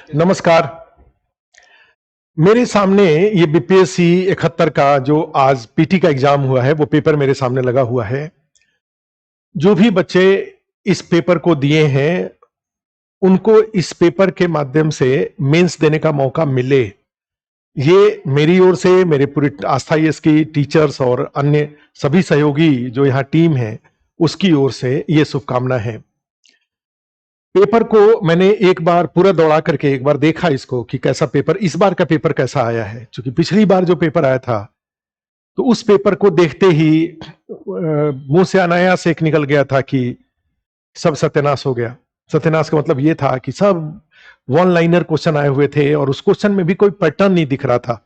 नमस्कार। मेरे सामने ये बीपीएससी 71 का जो आज पीटी का एग्जाम हुआ है, वो पेपर मेरे सामने लगा हुआ है। जो भी बच्चे इस पेपर को दिए हैं, उनको इस पेपर के माध्यम से मेंस देने का मौका मिले, ये मेरी ओर से, मेरे पूरी आस्था आईएएस की टीचर्स और अन्य सभी सहयोगी जो यहाँ टीम है, उसकी ओर से ये शुभकामना है। पेपर को मैंने एक बार पूरा दौड़ा करके एक बार देखा इसको कि कैसा पेपर, इस बार का पेपर कैसा आया है। क्योंकि पिछली बार जो पेपर आया था, तो उस पेपर को देखते ही मुंह से अनायास एक निकल गया था कि सब सत्यानाश हो गया। सत्यानाश का मतलब ये था कि सब वन लाइनर क्वेश्चन आए हुए थे और उस क्वेश्चन में भी कोई पैटर्न नहीं दिख रहा था।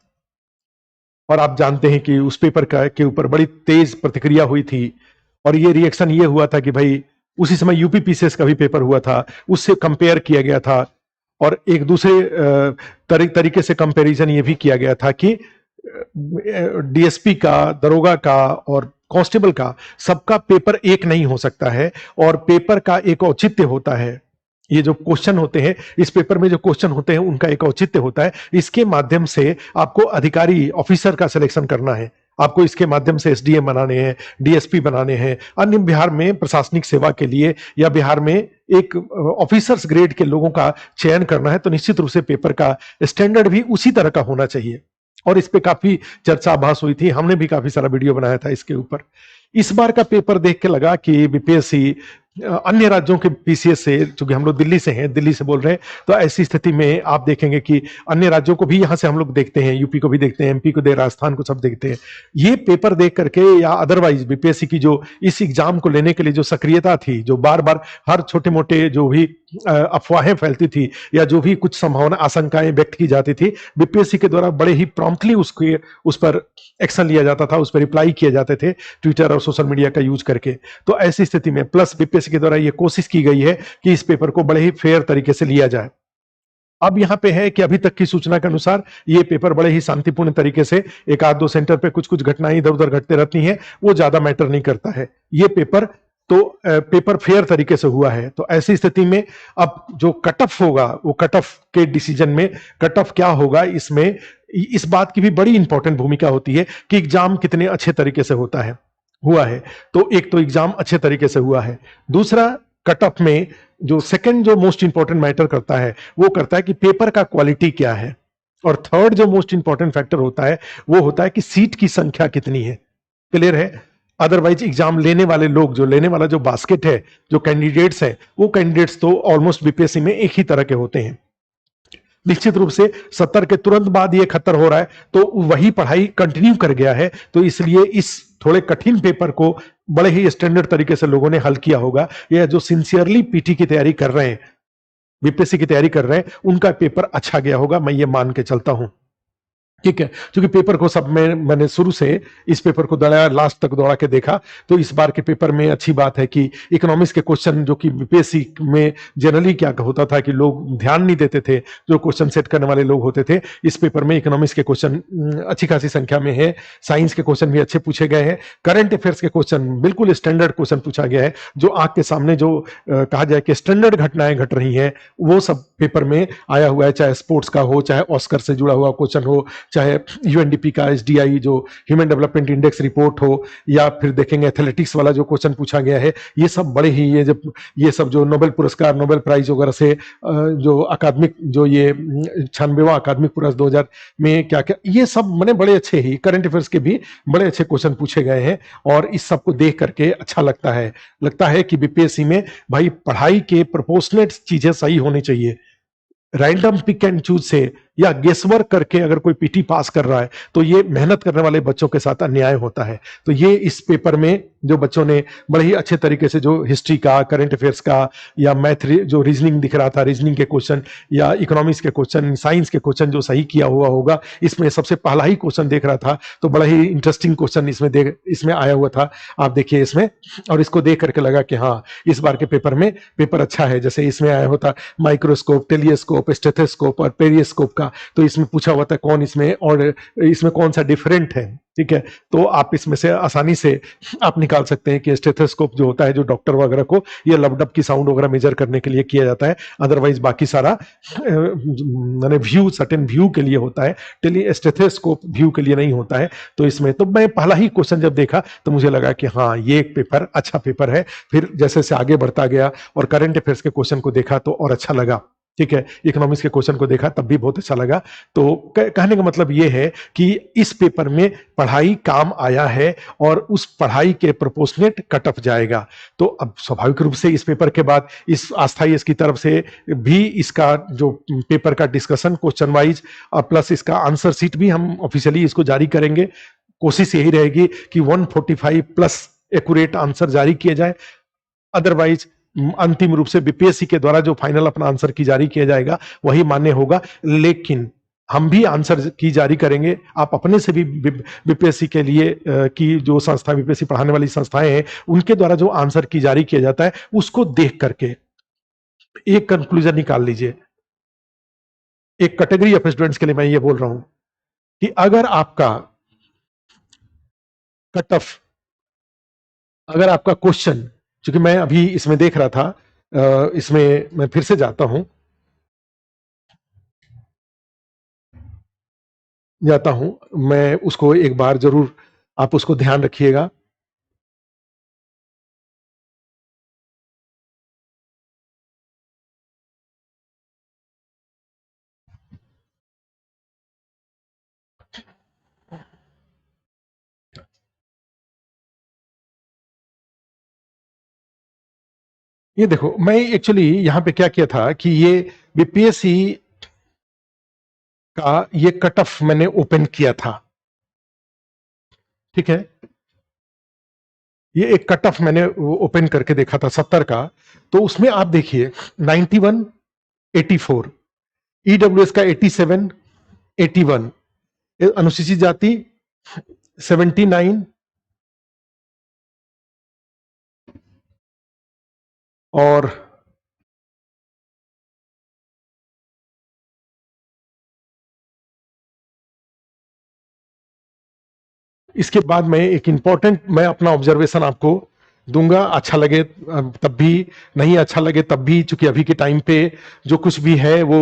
और आप जानते हैं कि उस पेपर का के ऊपर बड़ी तेज प्रतिक्रिया हुई थी और ये रिएक्शन ये हुआ था कि भाई उसी समय यूपी पीसीएस का भी पेपर हुआ था, उससे कंपेयर किया गया था और एक दूसरे तरीके से कंपैरिजन ये भी किया गया था कि डीएसपी का, दरोगा का और कांस्टेबल का सबका पेपर एक नहीं हो सकता है और पेपर का एक औचित्य होता है। ये जो क्वेश्चन होते हैं, इस पेपर में जो क्वेश्चन होते हैं, उनका एक औचित्य होता है। इसके माध्यम से आपको अधिकारी ऑफिसर का सिलेक्शन करना है, आपको इसके माध्यम से एसडीएम बनाने हैं, डीएसपी बनाने हैं, अन्य बिहार में प्रशासनिक सेवा के लिए या बिहार में एक ऑफिसर्स ग्रेड के लोगों का चयन करना है। तो निश्चित रूप से पेपर का स्टैंडर्ड भी उसी तरह का होना चाहिए और इस पे काफी चर्चा बहस हुई थी। हमने भी काफी सारा वीडियो बनाया था इसके ऊपर। इस बार का पेपर देख के लगा कि बीपीएससी अन्य राज्यों के पीसीएस से, चूंकि हम लोग दिल्ली से हैं, दिल्ली से बोल रहे हैं, तो ऐसी स्थिति में आप देखेंगे कि अन्य राज्यों को भी यहां से हम लोग देखते हैं, यूपी को भी देखते हैं, एमपी को राजस्थान को सब देखते हैं। ये पेपर देख करके या अदरवाइज बीपीएससी की जो इस एग्जाम को लेने के लिए जो सक्रियता थी, जो बार बार हर छोटे मोटे जो भी अफवाहें फैलती थी या जो भी कुछ संभावना आशंकाएं व्यक्त की जाती थी, बीपीएससी के द्वारा बड़े ही प्रॉम्प्टली उस पर एक्शन लिया जाता था, उस पर रिप्लाई किए जाते थे ट्विटर और सोशल मीडिया का यूज करके। तो ऐसी स्थिति में प्लस बीपीएससी के द्वारा यह कोशिश की गई है कि इस पेपर को बड़े ही फेयर तरीके से लिया जाए। अब यहां पे है कि अभी तक की सूचना के अनुसार यह पेपर बड़े ही शांतिपूर्ण तरीके से, एक आध दो सेंटर पे कुछ कुछ घटनाएं इधर उधर घटते रहती हैं, वो ज्यादा मैटर नहीं करता है। ये पेपर फेयर तरीके से हुआ है। तो ऐसी स्थिति में अब जो कट ऑफ होगा, वो कट ऑफ के डिसीजन में कट ऑफ क्या होगा, इसमें इस बात की भी बड़ी इंपॉर्टेंट भूमिका होती है कि एग्जाम कितने अच्छे तरीके से हुआ है। तो एक तो एग्जाम अच्छे तरीके से हुआ है, दूसरा कट ऑफ में जो सेकंड जो मोस्ट इंपॉर्टेंट मैटर करता है, वो करता है कि पेपर का क्वालिटी क्या है, और थर्ड जो मोस्ट इंपॉर्टेंट फैक्टर होता है, वो होता है कि सीट की संख्या कितनी है। क्लियर है? अदरवाइज एग्जाम लेने वाले लोग, जो लेने वाला जो बास्केट है, जो कैंडिडेट्स है, वो कैंडिडेट्स तो ऑलमोस्ट बीपीएससी में एक ही तरह के होते हैं। निश्चित रूप से 70 के तुरंत बाद ये 71 हो रहा है, तो वही पढ़ाई कंटिन्यू कर गया है। तो इसलिए इस थोड़े कठिन पेपर को बड़े ही स्टैंडर्ड तरीके से लोगों ने हल किया होगा। यह जो सिंसियरली पीटी की तैयारी कर रहे हैं, बीपीएससी की तैयारी कर रहे हैं, उनका पेपर अच्छा गया होगा, मैं ये मान के चलता हूं। ठीक है, क्योंकि पेपर को सब में मैंने शुरू से इस पेपर को दौड़ाया, लास्ट तक दौड़ा के देखा। तो इस बार के पेपर में अच्छी बात है कि इकोनॉमिक्स के क्वेश्चन, जो कि बीपीएससी में जनरली क्या होता था कि लोग ध्यान नहीं देते थे, जो क्वेश्चन सेट करने वाले लोग होते थे, इस पेपर में इकोनॉमिक्स के क्वेश्चन अच्छी खासी संख्या में है। साइंस के क्वेश्चन भी अच्छे पूछे गए हैं। करंट अफेयर्स के क्वेश्चन बिल्कुल स्टैंडर्ड क्वेश्चन पूछा गया है, जो आंख के सामने जो कहा जाए कि स्टैंडर्ड घटनाएं घट रही हैं, वो सब पेपर में आया हुआ है। चाहे स्पोर्ट्स का हो, चाहे ऑस्कर से जुड़ा हुआ क्वेश्चन हो, चाहे यूएनडीपी का एसडीआई जो ह्यूमन डेवलपमेंट इंडेक्स रिपोर्ट हो, या फिर देखेंगे एथलेटिक्स वाला जो क्वेश्चन पूछा गया है, ये सब बड़े ही ये सब जो नोबेल पुरस्कार, नोबेल प्राइज वगैरह से जो अकादमिक, जो ये 96वां अकादमिक पुरस्कार 2000 में क्या क्या, ये सब मैंने बड़े अच्छे ही करंट अफेयर्स के भी बड़े अच्छे क्वेश्चन पूछे गए हैं। और इस सब को देख करके अच्छा लगता है कि बीपीएससी में भाई पढ़ाई के प्रोपोर्शनेट चीजें सही होनी चाहिए। रैंडम पिक एंड चूज से या गेसवर्क करके अगर कोई पीटी पास कर रहा है, तो ये मेहनत करने वाले बच्चों के साथ अन्याय होता है। तो ये इस पेपर में जो बच्चों ने बड़े ही अच्छे तरीके से, जो हिस्ट्री का, करंट अफेयर्स का, या मैथ जो रीजनिंग दिख रहा था, रीजनिंग के क्वेश्चन या इकोनॉमिक्स के क्वेश्चन, साइंस के क्वेश्चन जो सही किया हुआ होगा, इसमें सबसे पहला ही क्वेश्चन देख रहा था, तो बड़ा ही इंटरेस्टिंग क्वेश्चन इसमें आया हुआ था। आप देखिए इसमें, और इसको देख करके लगा कि हाँ, इस बार के पेपर में पेपर अच्छा है। जैसे इसमें आया होता माइक्रोस्कोप, टेलीस्कोप, स्टेथोस्कोप और पेरिस्कोप का का, तो इसमें पूछा हुआ था कौन इसमें और इसमें कौन सा डिफरेंट है, ठीक है। तो आप इसमें से आसानी से आप निकाल सकते हैं कि स्टेथोस्कोप जो होता है, जो डॉक्टर वगैरह को ये लबडब की साउंड वगैरह मेजर करने के लिए किया जाता है, अदरवाइज बाकी सारा मैंने व्यू, सर्टेन व्यू के लिए होता है, स्टेथोस्कोप व्यू के लिए नहीं होता है। तो इसमें तो मैं पहला ही क्वेश्चन जब देखा तो मुझे लगा कि हाँ ये एक पेपर अच्छा पेपर है। फिर जैसे जैसे आगे बढ़ता गया और करंट अफेयर्स के क्वेश्चन को देखा तो और अच्छा लगा, ठीक है। इकोनॉमिक्स के क्वेश्चन को देखा तब भी बहुत अच्छा लगा। तो कहने का मतलब यह है कि इस पेपर में पढ़ाई काम आया है और उस पढ़ाई के प्रोपोर्शनेट कट ऑफ जाएगा। तो अब स्वाभाविक रूप से इस पेपर के बाद इस आस्था की तरफ से भी इसका जो पेपर का डिस्कशन क्वेश्चन वाइज प्लस इसका आंसर सीट भी हम ऑफिशियली इसको जारी करेंगे। कोशिश यही रहेगी कि 145 प्लस एक्यूरेट आंसर जारी किए जाए, अदरवाइज अंतिम रूप से बीपीएससी के द्वारा जो फाइनल अपना आंसर की जारी किया जाएगा वही मान्य होगा। लेकिन हम भी आंसर की जारी करेंगे, आप अपने से भी बीपीएससी के लिए की जो संस्था बीपीएससी पढ़ाने वाली संस्थाएं हैं उनके द्वारा जो आंसर की जारी किया जाता है उसको देख करके एक कंक्लूजन निकाल लीजिए। एक कैटेगरी ऑफ स्टूडेंट्स के लिए मैं ये बोल रहा हूं कि अगर आपका कट ऑफ, अगर आपका क्वेश्चन, क्योंकि मैं अभी इसमें देख रहा था, इसमें मैं फिर से जाता हूं, मैं उसको एक बार जरूर आप उसको ध्यान रखिएगा। ये देखो, मैं एक्चुअली यहां पे क्या किया था कि ये बीपीएससी का ये कट ऑफ मैंने ओपन किया था, ठीक है। ये एक कट ऑफ मैंने ओपन करके देखा था 70 का, तो उसमें आप देखिए 91, 84, ईडब्ल्यूएस का 87, 81, अनुसूचित जाति 79 और इसके बाद मैं एक इंपॉर्टेंट, मैं अपना ऑब्जर्वेशन आपको दूंगा, अच्छा लगे तब भी, नहीं अच्छा लगे तब भी, चूंकि अभी के टाइम पे जो कुछ भी है वो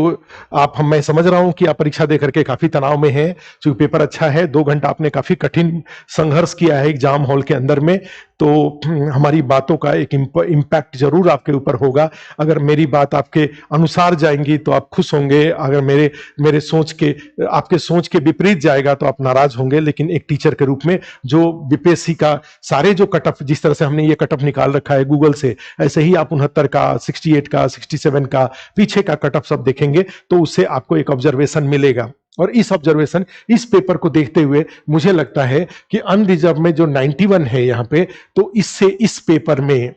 मैं समझ रहा हूं कि आप परीक्षा दे करके काफी तनाव में हैं, चूंकि पेपर अच्छा है, 2 घंटा आपने काफी कठिन संघर्ष किया है एग्जाम हॉल के अंदर में, तो हमारी बातों का एक इम्पैक्ट जरूर आपके ऊपर होगा। अगर मेरी बात आपके अनुसार जाएंगी तो आप खुश होंगे, अगर मेरे सोच के, आपके सोच के विपरीत जाएगा तो आप नाराज होंगे। लेकिन एक टीचर के रूप में जो बीपीएससी का सारे जो कट ऑफ, जिस तरह से हमने ये कट ऑफ निकाल रखा है गूगल से, ऐसे ही आप 69 का, 68 का, 67 का, पीछे का कट ऑफ सब देखेंगे तो उससे आपको एक ऑब्जर्वेशन मिलेगा। और इस ऑब्जर्वेशन, इस पेपर को देखते हुए मुझे लगता है कि अनरिजर्व में जो 91 है यहां पे, तो इससे इस पेपर में,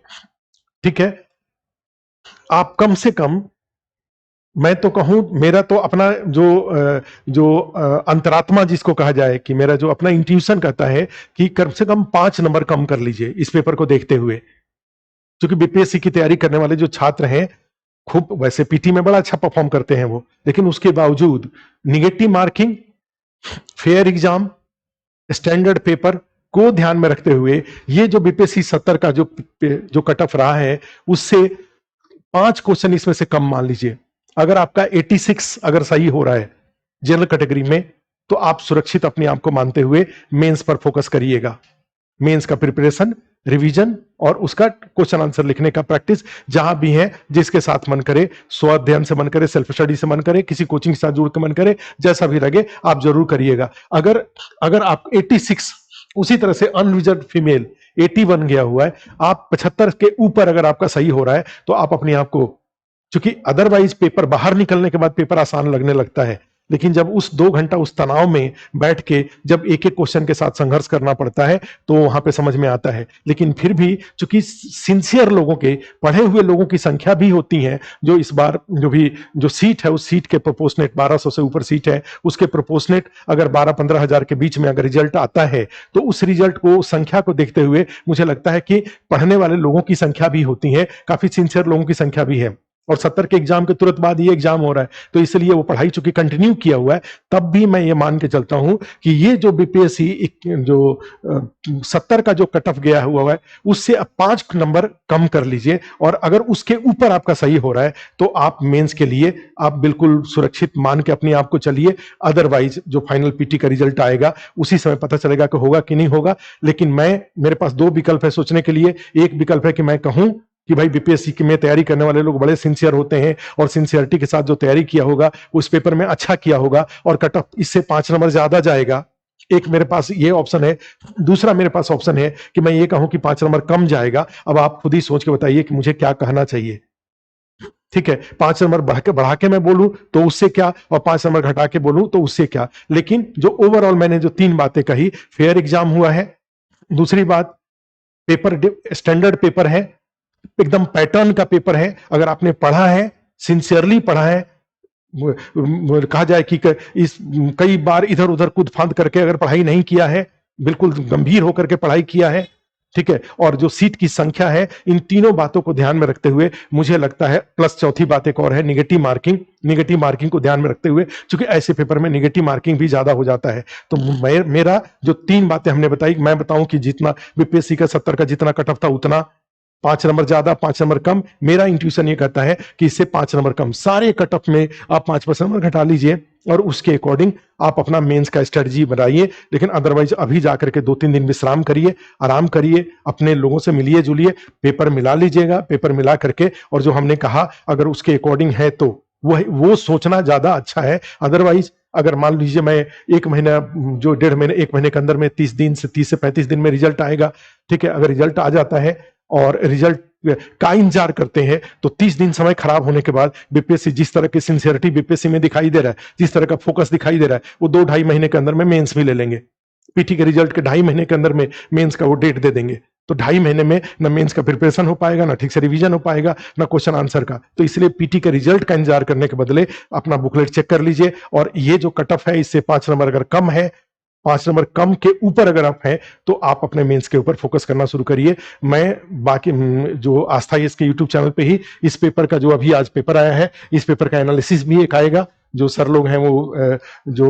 ठीक है, आप कम से कम, मैं तो कहूं, मेरा तो अपना जो अंतरात्मा जिसको कहा जाए, कि मेरा जो अपना इंट्यूशन कहता है कि कम से कम 5 नंबर कम कर लीजिए इस पेपर को देखते हुए। क्योंकि बीपीएससी की तैयारी करने वाले जो छात्र हैं, खूब वैसे पीटी में बड़ा अच्छा परफॉर्म करते हैं वो, लेकिन उसके बावजूद negative marking, fair exam, standard paper को ध्यान में रखते हुए ये जो बीपीएससी 70 का जो कट ऑफ रहा है, उससे 5 क्वेश्चन इसमें से कम मान लीजिए। अगर आपका 86 अगर सही हो रहा है जनरल कैटेगरी में, तो आप सुरक्षित अपने आप को मानते हुए मेंस पर फोकस करिएगा। मेंस का प्रिपरेशन, रिवीजन और उसका क्वेश्चन आंसर लिखने का प्रैक्टिस जहां भी है, जिसके साथ मन करे, स्व अध्ययन से मन करे, सेल्फ स्टडी से मन करे, किसी कोचिंग के साथ जुड़ के मन करे, जैसा भी लगे आप जरूर करिएगा। अगर आप 86, उसी तरह से अनरिजर्व फीमेल 81 गया हुआ है, आप 75 के ऊपर अगर आपका सही हो रहा है तो आप अपने आप को, क्योंकि अदरवाइज पेपर बाहर निकलने के बाद पेपर आसान लगने लगता है, लेकिन जब उस 2 घंटा उस तनाव में बैठ के जब एक एक क्वेश्चन के साथ संघर्ष करना पड़ता है तो वहां पे समझ में आता है। लेकिन फिर भी चूंकि सिंसियर लोगों के, पढ़े हुए लोगों की संख्या भी होती है, जो इस बार जो सीट है, उस सीट के प्रोपोर्शनेट 1200 से ऊपर सीट है, उसके प्रोपोर्शनेट अगर 12-15 हजार के बीच में अगर रिजल्ट आता है तो उस रिजल्ट को, संख्या को देखते हुए मुझे लगता है कि पढ़ने वाले लोगों की संख्या भी होती है, काफी सिंसियर लोगों की संख्या भी है। और 70 के एग्जाम के तुरंत बाद ये एग्जाम हो रहा है, तो इसलिए वो पढ़ाई चूंकि कंटिन्यू किया हुआ है, तब भी मैं ये मान के चलता हूं कि ये जो बीपीएससी जो 70 का जो कट ऑफ गया हुआ है, उससे अब 5 नंबर कम कर लीजिए, और अगर उसके ऊपर आपका सही हो रहा है तो आप मेंस के लिए आप बिल्कुल सुरक्षित मान के अपने आप को चलिए। अदरवाइज जो फाइनल पीटी का रिजल्ट आएगा उसी समय पता चलेगा कि होगा कि नहीं होगा। लेकिन मेरे पास 2 विकल्प है सोचने के लिए। एक विकल्प है कि मैं कहूं कि भाई बीपीएससी की में तैयारी करने वाले लोग बड़े सिंसियर होते हैं, और सिंसियरिटी के साथ जो तैयारी किया होगा उस पेपर में अच्छा किया होगा, और कट ऑफ इससे 5 नंबर ज्यादा जाएगा। एक मेरे पास ये ऑप्शन है। दूसरा मेरे पास ऑप्शन है कि मैं ये कहूं कि 5 नंबर कम जाएगा। अब आप खुद ही सोच के बताइए कि मुझे क्या कहना चाहिए। ठीक है, 5 नंबर बढ़ा के मैं बोलूं तो उससे क्या, और 5 नंबर घटा के बोलूं तो उससे क्या। लेकिन जो ओवरऑल मैंने जो 3 बातें कही, फेयर एग्जाम हुआ है, दूसरी बात पेपर स्टैंडर्ड पेपर है, एकदम पैटर्न का पेपर है। अगर आपने पढ़ा है, सिंसियरली पढ़ा है, कहा जाए कि इस कई बार इधर उधर कूद फांद करके अगर पढ़ाई नहीं किया है, बिल्कुल गंभीर होकर के पढ़ाई किया है, ठीक है, और जो सीट की संख्या है, इन तीनों बातों को ध्यान में रखते हुए मुझे लगता है, प्लस चौथी बात एक और है, निगेटिव मार्किंग को ध्यान में रखते हुए, क्योंकि ऐसे पेपर में निगेटिव मार्किंग भी ज्यादा हो जाता है। तो मेरा जो 3 बातें हमने बताई, मैं बताऊं कि जितना बीपीएससी का 70 का जितना कट ऑफ था उतना 5 नंबर ज्यादा 5 नंबर कम, मेरा इंट्यूशन ये कहता है कि इससे 5 नंबर कम। सारे कट ऑफ में आप 5 नंबर घटा लीजिए और उसके अकॉर्डिंग आप अपना मेंस का स्ट्रेटजी बनाइए। लेकिन अदरवाइज अभी जाकर के 2-3 दिन विश्राम करिए, आराम करिए, अपने लोगों से मिलिए जुलिए, पेपर मिला लीजिएगा। पेपर मिला करके और जो हमने कहा अगर उसके अकॉर्डिंग है तो वो सोचना ज्यादा अच्छा है। अदरवाइज अगर मान लीजिए मैं 1 महीना, जो 1.5 महीने 1 महीने के अंदर में 30 से 35 दिन में रिजल्ट आएगा, ठीक है, अगर रिजल्ट आ जाता है और रिजल्ट का इंतजार करते हैं तो 30 दिन समय खराब होने के बाद बीपीएससी जिस तरह की सिंसियरिटी बीपीएससी में दिखाई दे रहा है, जिस तरह का फोकस दिखाई दे रहा है, वो 2-2.5 महीने के अंदर में मेंस भी ले लेंगे। पीटी के रिजल्ट के 2.5 महीने के अंदर में मेंस का वो डेट दे देंगे। तो 2.5 महीने में ना मेंस का प्रिपरेशन हो पाएगा, ना ठीक से रिवीजन हो पाएगा, ना क्वेश्चन आंसर का। तो इसलिए पीटी के रिजल्ट का इंतजार करने के बदले अपना बुकलेट चेक कर लीजिए, और ये जो कट ऑफ है इससे 5 नंबर अगर कम है, 5 नंबर कम के ऊपर अगर आप हैं तो आप अपने मेंस के ऊपर फोकस करना शुरू करिए। मैं बाकी जो आस्था इसके यूट्यूब चैनल पे ही इस पेपर का, जो अभी आज पेपर आया है, इस पेपर का एनालिसिस भी एक आएगा। जो सर लोग हैं वो जो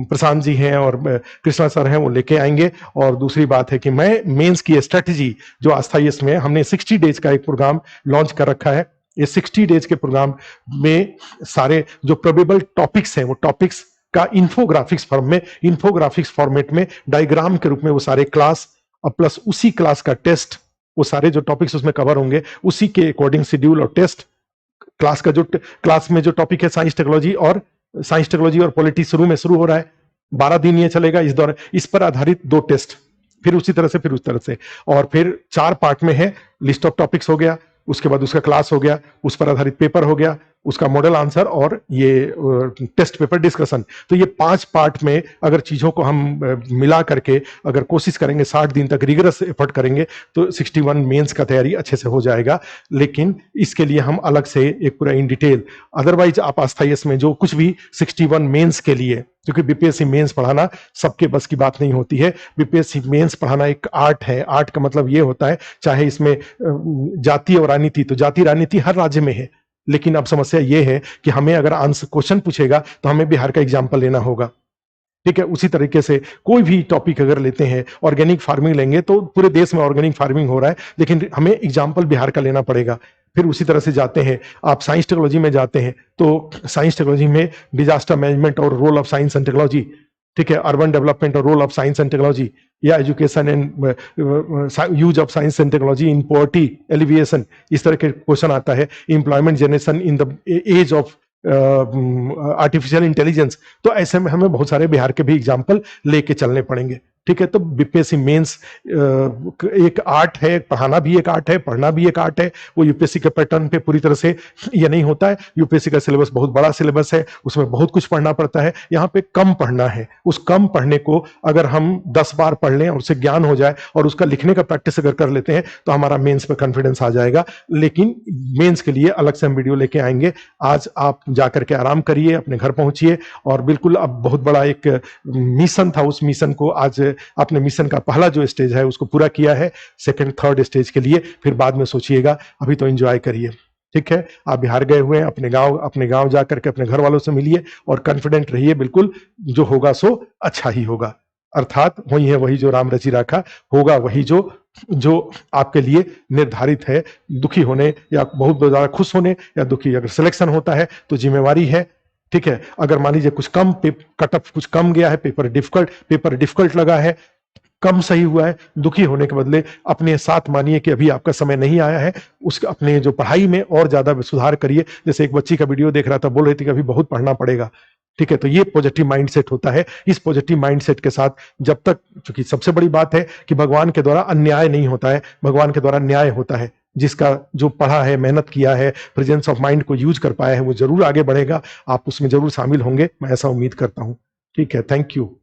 प्रशांत जी हैं और कृष्णा सर हैं वो लेके आएंगे। और दूसरी बात है कि मैं मेंस की स्ट्रेटजी जो आस्था में हमने 60 डेज का एक प्रोग्राम लॉन्च कर रखा है। ये 60 डेज के प्रोग्राम में सारे जो प्रोबेबल टॉपिक्स हैं वो टॉपिक्स का इंफोग्राफिक्स फॉर्मेट में डायग्राम के रूप में वो सारे क्लास और प्लस उसी क्लास का टेस्ट, वो सारे जो टॉपिक्स उसमें कवर होंगे उसी के अकॉर्डिंग शेड्यूल और टेस्ट। क्लास का जो क्लास में जो टॉपिक है साइंस टेक्नोलॉजी और पॉलिटी शुरू हो रहा है, 12 दिन ये चलेगा। इस दौरान इस पर आधारित 2 टेस्ट, फिर उसी तरह से, फिर उस तरह से, और फिर 4 पार्ट में है। लिस्ट ऑफ टॉपिक्स हो गया, उसके बाद उसका क्लास हो गया, उस पर आधारित पेपर हो गया, उसका मॉडल आंसर और ये टेस्ट पेपर डिस्कशन। तो ये 5 पार्ट में अगर चीजों को हम मिला करके अगर कोशिश करेंगे 60 दिन तक रिगरस एफर्ट करेंगे तो 61 मेंस का तैयारी अच्छे से हो जाएगा। लेकिन इसके लिए हम अलग से एक पूरा इन डिटेल, अदरवाइज आप आस्थाइस में जो कुछ भी 61 मेंस के लिए, क्योंकि बीपीएससी मेंस पढ़ाना सबके बस की बात नहीं होती है। बीपीएससी मेंस पढ़ाना एक आर्ट है। आर्ट का मतलब ये होता है, चाहे इसमें जाति और राजनीति, तो जाति राजनीति हर राज्य में है, लेकिन अब समस्या ये है कि हमें अगर आंसर क्वेश्चन पूछेगा तो हमें बिहार का एग्जाम्पल लेना होगा, ठीक है। उसी तरीके से कोई भी टॉपिक अगर लेते हैं, ऑर्गेनिक फार्मिंग लेंगे तो पूरे देश में ऑर्गेनिक फार्मिंग हो रहा है, लेकिन हमें एग्जाम्पल बिहार का लेना पड़ेगा। फिर उसी तरह से जाते हैं आप साइंस टेक्नोलॉजी में जाते हैं तो साइंस टेक्नोलॉजी में डिजास्टर मैनेजमेंट और role of science and technology, ठीक है, अर्बन डेवलपमेंट और role of science and technology, या education and use of science and technology in poverty alleviation, इस तरह के क्वेश्चन आता है। Employment generation in the age of artificial intelligence. तो ऐसे में हमें बहुत सारे बिहार के भी एग्जाम्पल लेके चलने पड़ेंगे, ठीक है। तो बीपीएससी मेंस एक आर्ट है, पढ़ाना भी एक आर्ट है, पढ़ना भी एक आर्ट है। वो यूपीएससी के पैटर्न पे पूरी तरह से ये नहीं होता है। यूपीएससी का सिलेबस बहुत बड़ा सिलेबस है, उसमें बहुत कुछ पढ़ना पड़ता है। यहाँ पे कम पढ़ना है। उस कम पढ़ने को अगर हम 10 बार पढ़ लें और उससे ज्ञान हो जाए और उसका लिखने का प्रैक्टिस अगर कर लेते हैं तो हमारा मेंस पे कॉन्फिडेंस आ जाएगा। लेकिन मेंस के लिए अलग से हम वीडियो लेके आएंगे। आज आप जाकर के आराम करिए, अपने घर पहुंचिए, और बिल्कुल अब बहुत बड़ा एक मिशन था, उस मिशन को आज आपने मिशन का पहला जो स्टेज है उसको पूरा किया है। सेकंड थर्ड स्टेज के लिए फिर बाद में सोचिएगा, अभी तो एंजॉय करिए। ठीक है, आप बिहार गए हुए हैं, अपने गांव जा करके अपने घर वालों से मिलिए और कॉन्फिडेंट रहिए, बिल्कुल जो होगा सो अच्छा ही होगा। अर्थात वही है वही जो राम रचि राखा, होगा वही जो जो आपके लिए निर्धारित है। दुखी होने या बहुत ज्यादा खुश होने या दुखी, अगर सिलेक्शन होता है तो जिम्मेवारी है, ठीक है। अगर मान लीजिए कुछ कम कट ऑफ कुछ कम गया है, पेपर डिफिकल्ट लगा है, कम सही हुआ है, दुखी होने के बदले अपने साथ मानिए कि अभी आपका समय नहीं आया है, उस अपने जो पढ़ाई में और ज्यादा सुधार करिए। जैसे एक बच्ची का वीडियो देख रहा था, बोल रही थी कि अभी बहुत पढ़ना पड़ेगा, ठीक है। तो ये पॉजिटिव माइंडसेट होता है। इस पॉजिटिव माइंडसेट के साथ जब तक, क्योंकि सबसे बड़ी बात है कि भगवान के द्वारा अन्याय नहीं होता है, भगवान के द्वारा न्याय होता है। जिसका जो पढ़ा है, मेहनत किया है, प्रेजेंस ऑफ माइंड को यूज कर पाया है, वो जरूर आगे बढ़ेगा। आप उसमें जरूर शामिल होंगे, मैं ऐसा उम्मीद करता हूं। ठीक है, थैंक यू।